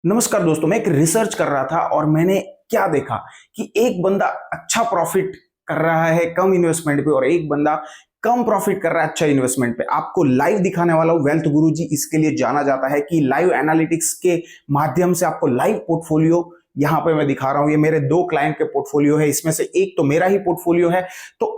नमस्कार दोस्तों, मैं एक रिसर्च कर रहा था और मैंने क्या देखा कि एक बंदा अच्छा प्रॉफिट कर रहा है कम इन्वेस्टमेंट पे और एक बंदा कम प्रॉफिट कर रहा है अच्छा इन्वेस्टमेंट पे। आपको लाइव दिखाने वाला हूं। वेल्थ गुरुजी इसके लिए जाना जाता है कि लाइव एनालिटिक्स के माध्यम से आपको लाइव पोर्टफोलियो यहां पे मैं दिखा रहा हूं। ये मेरे दो क्लाइंट के पोर्टफोलियो है, इसमें से एक तो मेरा ही पोर्टफोलियो है। तो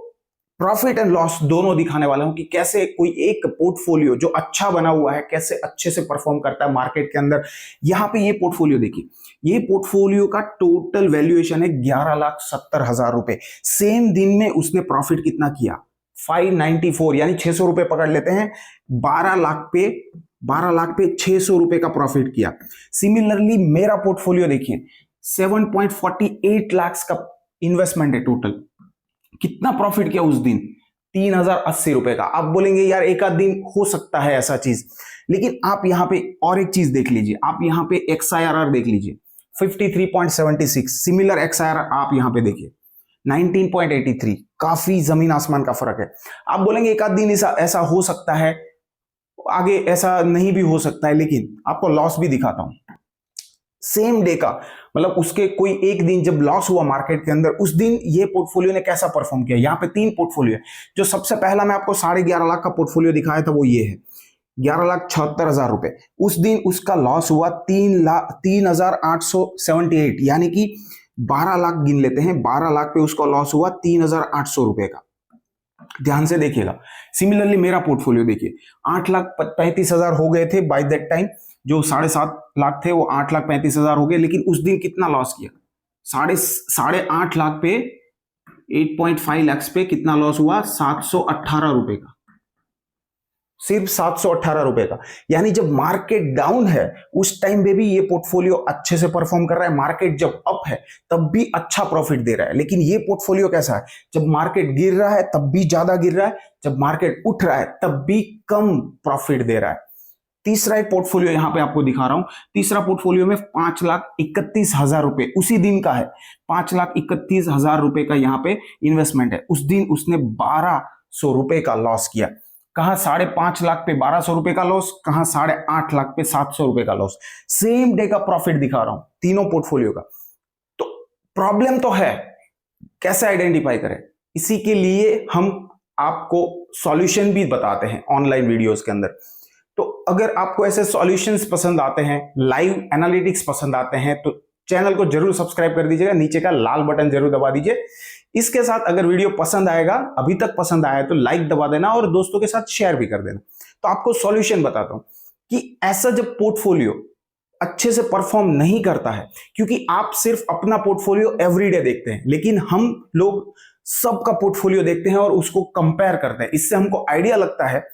प्रॉफिट एंड लॉस दोनों दिखाने वाला हूं कि कैसे कोई एक पोर्टफोलियो जो अच्छा बना हुआ है कैसे अच्छे से परफॉर्म करता है मार्केट के अंदर। यहां पे ये पोर्टफोलियो देखिए, ये पोर्टफोलियो का टोटल वैल्यूएशन है 11,70,000 रुपए। सेम दिन में उसने प्रॉफिट कितना किया? 594, यानी 600 रुपए पकड़ लेते हैं। 12 लाख पे 600 रुपए का प्रॉफिट किया। सिमिलरली मेरा पोर्टफोलियो देखिए, 7.48 लाख का इन्वेस्टमेंट है टोटल। कितना प्रॉफिट किया उस दिन? 3,080 रुपए का। आप बोलेंगे यार एक आध दिन हो सकता है ऐसा चीज, लेकिन आप यहां पे और एक चीज देख लीजिए। आप यहां पे XIRR देख लीजिए, 53.76। सिमिलर XIRR आप यहां पे देखिए 19.83। काफी जमीन आसमान का फर्क है। आप बोलेंगे एक आध दिन ऐसा हो सकता है, आगे ऐसा नहीं भी हो सकता है, लेकिन आपको लॉस भी दिखाता हूं। सेम डे का मतलब उसके कोई एक दिन जब लॉस हुआ मार्केट के अंदर, उस दिन ये पोर्टफोलियो ने कैसा परफॉर्म किया। यहाँ पे तीन पोर्टफोलियो है। जो सबसे पहला मैं आपको 11.5 लाख का पोर्टफोलियो दिखाया था वो ये है, 11,76,000 रुपए। उस दिन उसका लॉस हुआ 3,0878, यानी कि 12 लाख गिन लेते हैं। 12 लाख पे उसका लॉस हुआ 3,800 रुपए का। ध्यान से देखिएगा। सिमिलरली मेरा पोर्टफोलियो देखिए, 8,35,000 हो गए थे बाय दैट टाइम। जो 7.5 लाख थे वो 8,35,000 हो गए, लेकिन उस दिन कितना लॉस किया? साढ़े आठ लाख पे 8.5 लाख पे कितना लॉस हुआ? 718 रुपए का। सिर्फ 718 रुपए का। यानी जब मार्केट डाउन है उस टाइम पे भी ये पोर्टफोलियो अच्छे से परफॉर्म कर रहा है। मार्केट जब अप है तब भी अच्छा प्रॉफिट दे रहा है। लेकिन ये पोर्टफोलियो कैसा है? जब मार्केट गिर रहा है तब भी ज्यादा गिर रहा है, जब मार्केट उठ रहा है तब भी कम प्रॉफिट दे रहा है। तीसरा एक पोर्टफोलियो यहां पे आपको दिखा रहा हूं। तीसरा पोर्टफोलियो में 5,31,000 रुपए उसी दिन का है। 5,31,000 रुपए का यहां पे इन्वेस्टमेंट है। उस दिन उसने 1,200 रुपए का लॉस किया। कहां 5.5 लाख पे 1,200 रुपए का लॉस, कहां 8.5 लाख पे 700 रुपए का लॉस। सेम डे का प्रॉफिट दिखा रहा हूं तीनों पोर्टफोलियो का। तो प्रॉब्लम तो है, कैसे आइडेंटिफाई करें? इसी के लिए हम आपको सॉल्यूशन भी बताते हैं ऑनलाइन वीडियोस के अंदर। तो अगर आपको ऐसे सॉल्यूशंस पसंद आते हैं, लाइव एनालिटिक्स पसंद आते हैं, तो चैनल को जरूर सब्सक्राइब कर दीजिएगा। नीचे का लाल बटन जरूर दबा दीजिए। इसके साथ अगर वीडियो पसंद आएगा, अभी तक पसंद आया तो लाइक दबा देना और दोस्तों के साथ शेयर भी कर देना। तो आपको सॉल्यूशन बताता हूं कि ऐसा जब पोर्टफोलियो अच्छे से परफॉर्म नहीं करता है, क्योंकि आप सिर्फ अपना पोर्टफोलियो एवरीडे देखते हैं, लेकिन हम लोग सबका पोर्टफोलियो देखते हैं और उसको कंपेयर करते हैं। इससे हमको आइडिया लगता है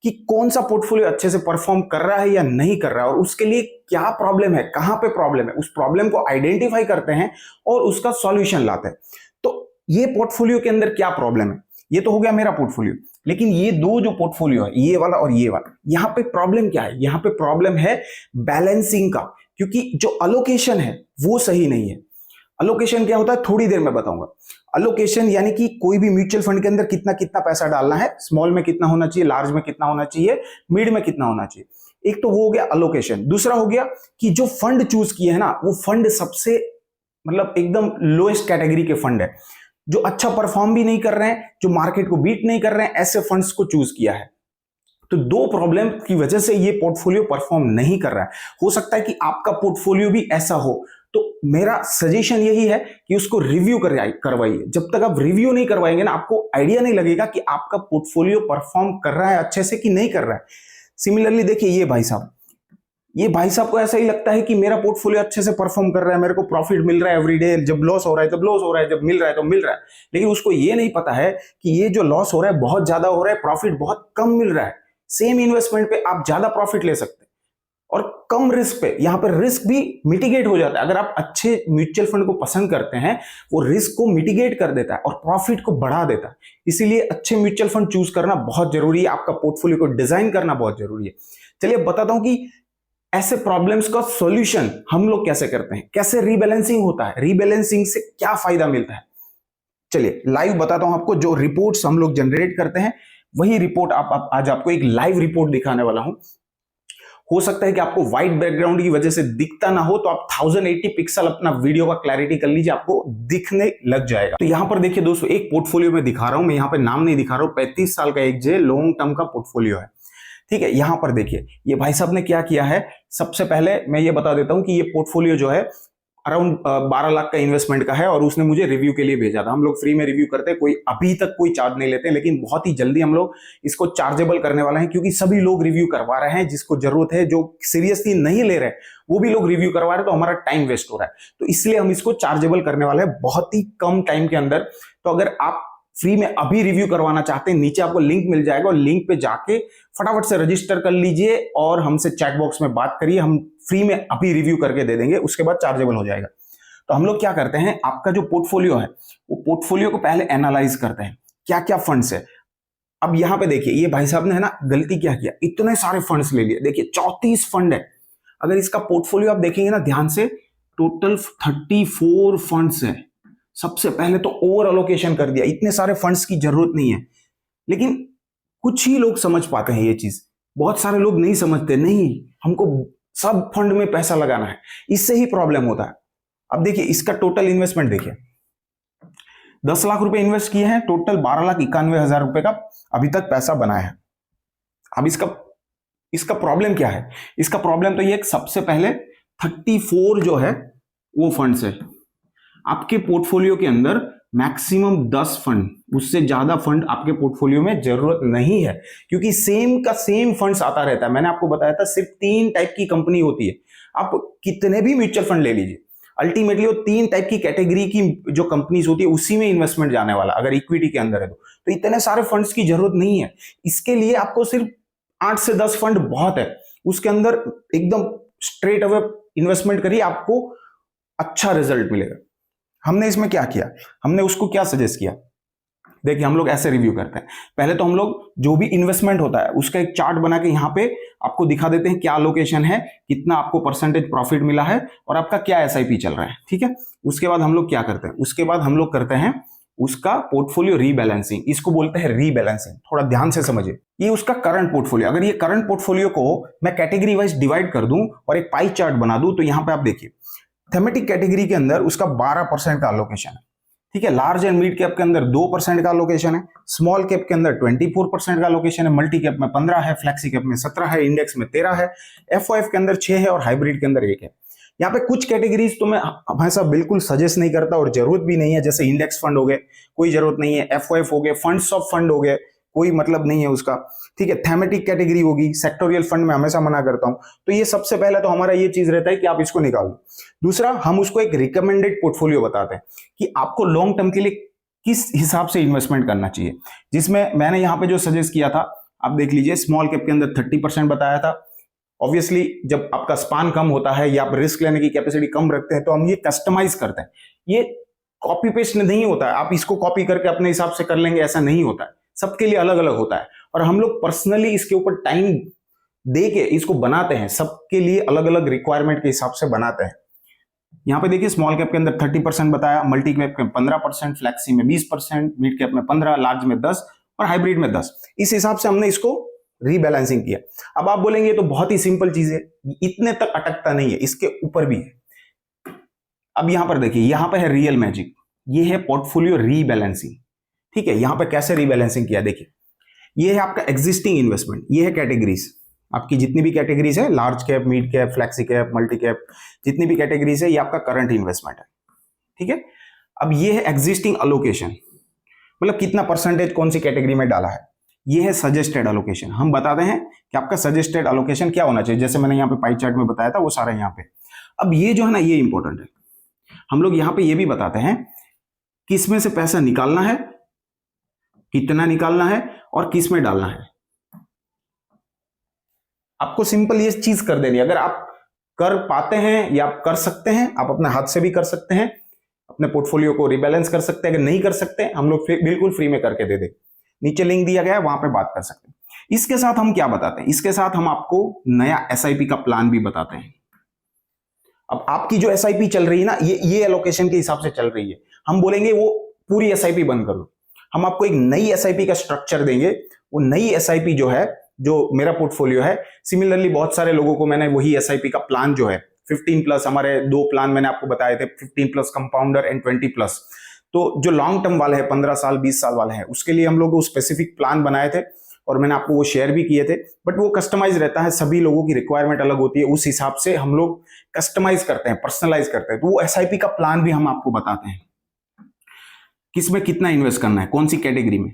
कि कौन सा पोर्टफोलियो अच्छे से परफॉर्म कर रहा है या नहीं कर रहा है, और उसके लिए क्या प्रॉब्लम है, कहां पे प्रॉब्लम है, उस प्रॉब्लम को आइडेंटिफाई करते हैं और उसका सॉल्यूशन लाते हैं। तो ये पोर्टफोलियो के अंदर क्या प्रॉब्लम है? ये तो हो गया मेरा पोर्टफोलियो, लेकिन ये दो जो पोर्टफोलियो है, ये वाला और ये वाला, यहां पे प्रॉब्लम क्या है? यहां पे प्रॉब्लम है बैलेंसिंग का, क्योंकि जो अलोकेशन है वो सही नहीं है। अलोकेशन क्या होता है थोड़ी देर में बताऊंगा। अलोकेशन यानी कि कोई भी म्यूचुअल फंड के अंदर कितना कितना पैसा डालना है, स्मॉल में कितना होना चाहिए, लार्ज में कितना होना चाहिए, मिड में कितना होना चाहिए। एक तो वो हो गया अलोकेशन। दूसरा हो गया कि जो फंड चूज किए हैं ना, वो फंड सबसे मतलब एकदम लोएस्ट कैटेगरी के फंड है, जो अच्छा परफॉर्म भी नहीं कर रहे हैं, जो मार्केट को बीट नहीं कर रहे हैं, ऐसे फंड्स को चूज किया है। तो दो प्रॉब्लम की वजह से ये पोर्टफोलियो परफॉर्म नहीं कर रहा है। हो सकता है कि आपका पोर्टफोलियो भी ऐसा हो। तो मेरा सजेशन यही है कि उसको रिव्यू करवाइए। जब तक आप रिव्यू नहीं करवाएंगे ना, आपको आइडिया नहीं लगेगा कि आपका पोर्टफोलियो परफॉर्म कर रहा है अच्छे से कि नहीं कर रहा है। सिमिलरली देखिए ये भाई साहब, ये भाई साहब को ऐसा ही लगता है कि मेरा पोर्टफोलियो अच्छे से परफॉर्म कर रहा है, मेरे को प्रॉफिट मिल रहा है एवरीडे, जब लॉस हो रहा है तब लॉस हो रहा है, जब मिल रहा है तो मिल रहा है। लेकिन उसको ये नहीं पता है कि ये जो लॉस हो रहा है बहुत ज्यादा हो रहा है, प्रॉफिट बहुत कम मिल रहा है। सेम इन्वेस्टमेंट पे आप ज्यादा प्रॉफिट ले सकते हैं और कम रिस्क पे। यहां पर रिस्क भी मिटिगेट हो जाता है। अगर आप अच्छे म्यूचुअल फंड को पसंद करते हैं, वो रिस्क को मिटिगेट कर देता है और प्रॉफिट को बढ़ा देता है। इसीलिए अच्छे म्यूचुअल फंड चूज करना बहुत जरूरी है, आपका पोर्टफोलियो को डिजाइन करना बहुत जरूरी है। चलिए बताता हूं कि ऐसे प्रॉब्लम्स का सॉल्यूशन हम लोग कैसे करते हैं, कैसे रीबैलेंसिंग होता है, रीबैलेंसिंग से क्या फायदा मिलता है। चलिए लाइव बताता हूं आपको। जो रिपोर्ट्स हम लोग जनरेट करते हैं वही रिपोर्ट आप आज आपको एक लाइव रिपोर्ट दिखाने वाला हूं। हो सकता है कि आपको व्हाइट बैकग्राउंड की वजह से दिखता ना हो, तो आप 1080 पिक्सल अपना वीडियो का क्लैरिटी कर लीजिए, आपको दिखने लग जाएगा। तो यहां पर देखिए दोस्तों, एक पोर्टफोलियो में दिखा रहा हूं, मैं यहां पे नाम नहीं दिखा रहा हूं, 35 साल का एक जे लॉन्ग टर्म का पोर्टफोलियो है। ठीक है, यहां पर देखिए ये भाई साहब ने क्या किया है। सबसे पहले मैं ये बता देता हूं कि ये पोर्टफोलियो जो है अराउंड 12 लाख का इन्वेस्टमेंट का है, और उसने मुझे रिव्यू के लिए भेजा था। हम लोग फ्री में रिव्यू करते हैं, कोई अभी तक कोई चार्ज नहीं लेते, लेकिन बहुत ही जल्दी हम लोग इसको चार्जेबल करने वाला है, क्योंकि सभी लोग रिव्यू करवा रहे हैं जिसको जरूरत है। जो सीरियसली नहीं ले रहे वो भी लोग रिव्यू करवा रहे हैं, तो हमारा टाइम वेस्ट हो रहा है। तो इसलिए हम इसको चार्जेबल करने वाले हैं बहुत ही कम टाइम के अंदर। तो अगर आप फ्री में अभी रिव्यू करवाना चाहते हैं, नीचे आपको लिंक मिल जाएगा, और लिंक पे जाके फटाफट से रजिस्टर कर लीजिए और हमसे चैट बॉक्स में बात करिए। हम फ्री में अभी रिव्यू करके दे देंगे, उसके बाद चार्जेबल हो जाएगा। तो हम लोग क्या करते हैं, आपका जो पोर्टफोलियो है वो पोर्टफोलियो को पहले एनालाइज करते हैं, क्या क्या फंड्स है। अब यहां पे देखिए ये भाई साहब ने है ना गलती क्या किया, इतने सारे फंड्स ले लिए। देखिए 34 फंड है। अगर इसका पोर्टफोलियो आप देखेंगे ना ध्यान से, टोटल 34 फंड्स है। सबसे पहले तो ओवर अलोकेशन कर दिया, इतने सारे फंड्स की जरूरत नहीं है। लेकिन कुछ ही लोग समझ पाते हैं ये चीज, बहुत सारे लोग नहीं समझते। नहीं, हमको सब फंड में पैसा लगाना है, इससे ही प्रॉब्लम होता है। अब देखिए इसका टोटल इन्वेस्टमेंट देखिए, 10 लाख रुपए इन्वेस्ट किए हैं, टोटल 12,91,000 रुपए का अभी तक पैसा बनाया है। अब इसका प्रॉब्लम क्या है? इसका प्रॉब्लम तो ये सबसे पहले 34 जो है वो फंड्स है। आपके पोर्टफोलियो के अंदर मैक्सिमम 10 फंड, उससे ज्यादा फंड आपके पोर्टफोलियो में जरूरत नहीं है, क्योंकि सेम का सेम फंड्स आता रहता है। मैंने आपको बताया था सिर्फ 3 टाइप की कंपनी होती है। आप कितने भी म्यूचुअल फंड ले लीजिए, अल्टीमेटली वो 3 टाइप की कैटेगरी की जो कंपनीज होती है उसी में इन्वेस्टमेंट जाने वाला, अगर इक्विटी के अंदर है तो इतने सारे फंड्स की जरूरत नहीं है। इसके लिए आपको सिर्फ 8 से 10 फंड बहुत है, उसके अंदर एकदम स्ट्रेट अवे इन्वेस्टमेंट करिए, आपको अच्छा रिजल्ट मिलेगा। हमने इसमें क्या किया, हमने उसको क्या सजेस्ट किया, देखिए हम लोग ऐसे रिव्यू करते हैं। पहले तो हम लोग जो भी इन्वेस्टमेंट होता है उसका एक चार्ट बना के यहाँ पे आपको दिखा देते हैं क्या लोकेशन है, कितना आपको परसेंटेज प्रॉफिट मिला है, और आपका क्या एसआईपी चल रहा है। ठीक है, उसके बाद हम लोग क्या करते हैं, उसके बाद हम लोग करते हैं उसका पोर्टफोलियो रीबैलेंसिंग। इसको बोलते हैं रीबैलेंसिंग, थोड़ा ध्यान से समझिए। ये उसका करंट पोर्टफोलियो, अगर ये करंट पोर्टफोलियो को मैं कैटेगरी वाइज डिवाइड कर दूं और एक पाई चार्ट बना दूं, तो यहां पे आप देखिए थेमेटिक कैटेगरी के अंदर उसका 12% का अलोकेशन है। ठीक है, लार्ज एंड मिड कैप के अंदर 2% का अलोकेशन है, स्मॉल कैप के अंदर 24% का अलोकेशन है, मल्टी कैप में 15 है, फ्लैक्सी कैप में 17 है, इंडेक्स में 13 है, एफओएफ के अंदर 6 है, और हाइब्रिड के अंदर 1 है। यहाँ पे कुछ कैटेगरीज तो मैं हमेशा बिल्कुल सजेस्ट नहीं करता और जरूरत भी नहीं है, जैसे इंडेक्स फंड हो गए, कोई जरूरत नहीं है, एफओएफ हो गए, फंड्स ऑफ फंड हो गए, कोई मतलब नहीं है उसका। ठीक है, थेमेटिक कैटेगरी होगी, सेक्टोरियल फंड में हमेशा मना करता हूं। तो ये सबसे पहले तो हमारा ये चीज रहता है कि आप इसको निकाल दो। दूसरा, हम उसको एक रिकमेंडेड पोर्टफोलियो बताते हैं कि आपको लॉन्ग टर्म के लिए किस हिसाब से इन्वेस्टमेंट करना चाहिए, जिसमें मैंने यहाँ पे जो सजेस्ट किया था आप देख लीजिए। स्मॉल कैप के अंदर 30% बताया था। ऑब्वियसली जब आपका स्पान कम होता है या आप रिस्क लेने की कैपेसिटी कम रखते हैं, तो हम ये कस्टमाइज करते हैं। ये कॉपी पेस्ट नहीं होता है, आप इसको कॉपी करके अपने हिसाब से कर लेंगे, ऐसा नहीं होता है। सबके लिए अलग अलग होता है, और हम लोग पर्सनली इसके ऊपर टाइम दे के इसको बनाते हैं, सबके लिए अलग अलग रिक्वायरमेंट के हिसाब से बनाते हैं। यहाँ पे देखिए स्मॉल कैप के अंदर 30% बताया, मल्टी कैप में 15%, फ्लैक्सी में 20%, मिड कैप में 15%, लार्ज में 10% और हाइब्रिड में 10%। इस हिसाब से हमने इसको रीबैलेंसिंग किया। अब आप बोलेंगे तो बहुत ही सिंपल चीज है, इतने तक अटकता नहीं है, इसके ऊपर भी है। अब यहां पर देखिए, यहां पे है रियल मैजिक, ये है पोर्टफोलियो रीबैलेंसिंग। ठीक है, यहां पे कैसे रीबैलेंसिंग किया, देखिए ये है आपका एग्जिस्टिंग इन्वेस्टमेंट, ये है कैटेगरीज, आपकी जितनी भी कैटेगरीज है, large cap, mid cap, flexi cap, multi cap, जितनी भी कैटेगरीज है, ये आपका करंट इन्वेस्टमेंट है। ठीक है, अब ये है एग्जिस्टिंग अलोकेशन, मतलब कितना परसेंटेज कौन सी कैटेगरी में डाला है। ये है सजेस्टेड अलोकेशन, हम बताते हैं कि आपका सजेस्टेड अलोकेशन क्या होना चाहिए, जैसे मैंने यहाँ पे पाई चार्ट में बताया था वो सारा यहाँ पे। अब ये जो है ना, ये इंपॉर्टेंट है, हम लोग यहाँ पे ये भी बताते हैं किस में से पैसा निकालना है, कितना निकालना है, और किस में डालना है। आपको सिंपल ये चीज कर देनी है। अगर आप कर पाते हैं या आप कर सकते हैं, आप अपने हाथ से भी कर सकते हैं, अपने पोर्टफोलियो को रिबैलेंस कर सकते हैं। अगर नहीं कर सकते, हम लोग बिल्कुल फ्री में करके दे दें, नीचे लिंक दिया गया है, वहां पे बात कर सकते हैं। इसके साथ हम क्या बताते हैं, इसके साथ हम आपको नया एसआईपी का प्लान भी बताते हैं। अब आपकी जो एसआईपी चल रही है ना, ये एलोकेशन के हिसाब से चल रही है, हम बोलेंगे वो पूरी एसआईपी बंद कर दो। हम आपको एक नई एसआईपी का स्ट्रक्चर देंगे। वो नई एसआईपी जो है जो मेरा पोर्टफोलियो है। सिमिलरली बहुत सारे लोगों को मैंने वही एसआईपी का प्लान जो है 15 प्लस, हमारे 2 प्लान मैंने आपको बताए थे, 15 प्लस कंपाउंडर एंड 20 प्लस। तो जो लॉन्ग टर्म वाले हैं 15 साल 20 साल वाले हैं, उसके लिए हम लोग वो स्पेसिफिक प्लान बनाए थे और मैंने आपको वो शेयर भी किए थे। बट वो कस्टमाइज रहता है, सभी लोगों की रिक्वायरमेंट अलग होती है, उस हिसाब से हम लोग कस्टमाइज करते हैं, पर्सनलाइज करते हैं। तो वो एसआईपी का प्लान भी हम आपको बताते हैं, किसमें कितना इन्वेस्ट करना है, कौन सी कैटेगरी में।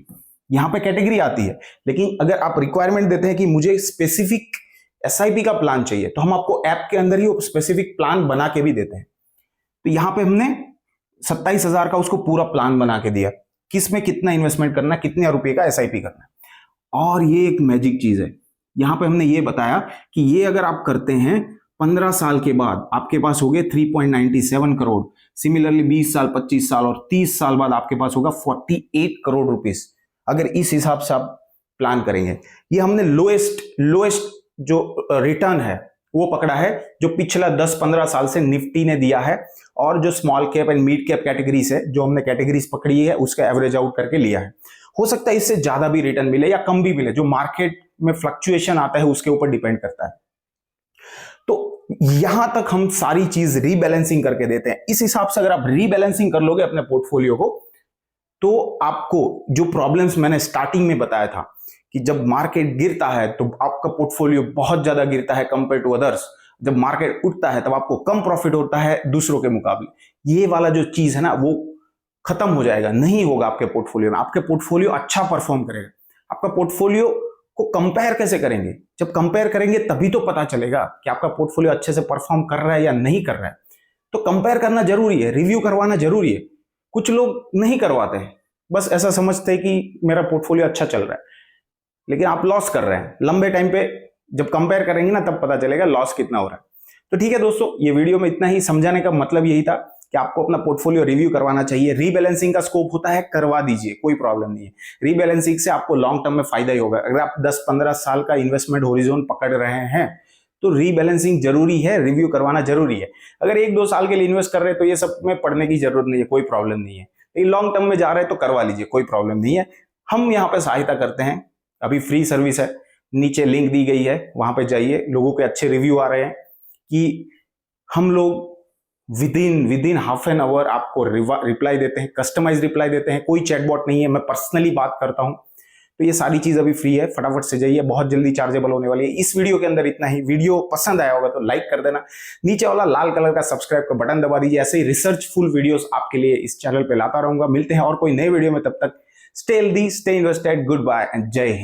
यहां पे कैटेगरी आती है, लेकिन अगर आप रिक्वायरमेंट देते हैं कि मुझे स्पेसिफिक एसआईपी का प्लान चाहिए, तो हम आपको ऐप के अंदर ही वो स्पेसिफिक प्लान बना के भी देते हैं। तो यहां पे हमने 27,000 का उसको पूरा प्लान बना के दिया, किसमें कितना इन्वेस्टमेंट करना है, कितने रुपए का एसआईपी करना है। और ये एक मैजिक चीज है, यहां पे हमने ये बताया कि ये अगर आप करते हैं 15 साल के बाद आपके पास हो गए 3.97 करोड़। सिमिलरली 20 साल, 25 साल और 30 साल बाद आपके पास होगा 48 करोड़ रुपीस, अगर इस हिसाब से आप प्लान करेंगे। ये हमने लोएस्ट जो रिटर्न है वो पकड़ा है, जो पिछला 10-15 साल से निफ्टी ने दिया है, और जो small cap and mid cap categories है, जो हमने कैटेगरीज पकड़ी है, उसका एवरेज आउट करके लिया है। हो सकता है इससे ज्यादा भी रिटर्न मिले या कम भी मिले, जो मार्केट में फ्लक्चुएशन आता है उसके ऊपर डिपेंड करता है। तो यहां तक हम सारी चीज रीबैलेंसिंग करके देते हैं। इस हिसाब से अगर आप रीबैलेंसिंग कर लोगे अपने पोर्टफोलियो को, तो आपको जो प्रॉब्लम्स मैंने स्टार्टिंग में बताया था कि जब मार्केट गिरता है तो आपका पोर्टफोलियो बहुत ज्यादा गिरता है कंपेयर टू अदर्स, जब मार्केट उठता है तब आपको कम प्रॉफिट होता है दूसरों के मुकाबले, ये वाला जो चीज है ना वो खत्म हो जाएगा, नहीं होगा आपके पोर्टफोलियो में। आपके पोर्टफोलियो अच्छा परफॉर्म करेगा। आपका पोर्टफोलियो को कंपेयर कैसे करेंगे? जब कंपेयर करेंगे तभी तो पता चलेगा कि आपका पोर्टफोलियो अच्छे से परफॉर्म कर रहा है या नहीं कर रहा है। तो कंपेयर करना जरूरी है, रिव्यू करवाना जरूरी है। कुछ लोग नहीं करवाते हैं, बस ऐसा समझते हैं कि मेरा पोर्टफोलियो अच्छा चल रहा है, लेकिन आप लॉस कर रहे हैं। लंबे टाइम पे जब कंपेयर करेंगे ना तब पता चलेगा लॉस कितना हो रहा है। तो ठीक है दोस्तों, ये वीडियो में इतना ही। समझाने का मतलब यही था कि आपको अपना पोर्टफोलियो रिव्यू करवाना चाहिए। रीबैलेंसिंग का स्कोप होता है, करवा दीजिए, कोई प्रॉब्लम नहीं है। रीबैलेंसिंग से आपको लॉन्ग टर्म में फायदा ही होगा। अगर आप 10-15 साल का इन्वेस्टमेंट होरिजोन पकड़ रहे हैं तो रीबैलेंसिंग जरूरी है, रिव्यू करवाना जरूरी है। अगर 1-2 साल के लिए इन्वेस्ट कर रहे हैं तो ये सब में पढ़ने की जरूरत नहीं है, कोई प्रॉब्लम नहीं है। लेकिन लॉन्ग टर्म में जा रहे हैं तो करवा लीजिए, कोई प्रॉब्लम नहीं है। हम यहाँ पे सहायता करते हैं, अभी फ्री सर्विस है, नीचे लिंक दी गई है, वहां पे जाइए। लोगों के अच्छे रिव्यू आ रहे हैं कि हम लोग with in half an hour आपको रिप्लाई देते हैं, कस्टमाइज रिप्लाई देते हैं। कोई चैटबॉट नहीं है, मैं पर्सनली बात करता हूं। तो ये सारी चीज अभी फ्री है, फटाफट से जाइए, बहुत जल्दी चार्जेबल होने वाली है। इस वीडियो के अंदर इतना ही। वीडियो पसंद आया होगा तो लाइक कर देना, नीचे वाला लाल कलर का सब्सक्राइब का बटन दबा दीजिए। ऐसे ही रिसर्चफुल वीडियोस आपके लिए इस चैनल पे लाता रहूंगा। मिलते हैं और कोई नए वीडियो में, तब तक stay healthy, stay invested, goodbye and जय हिंद।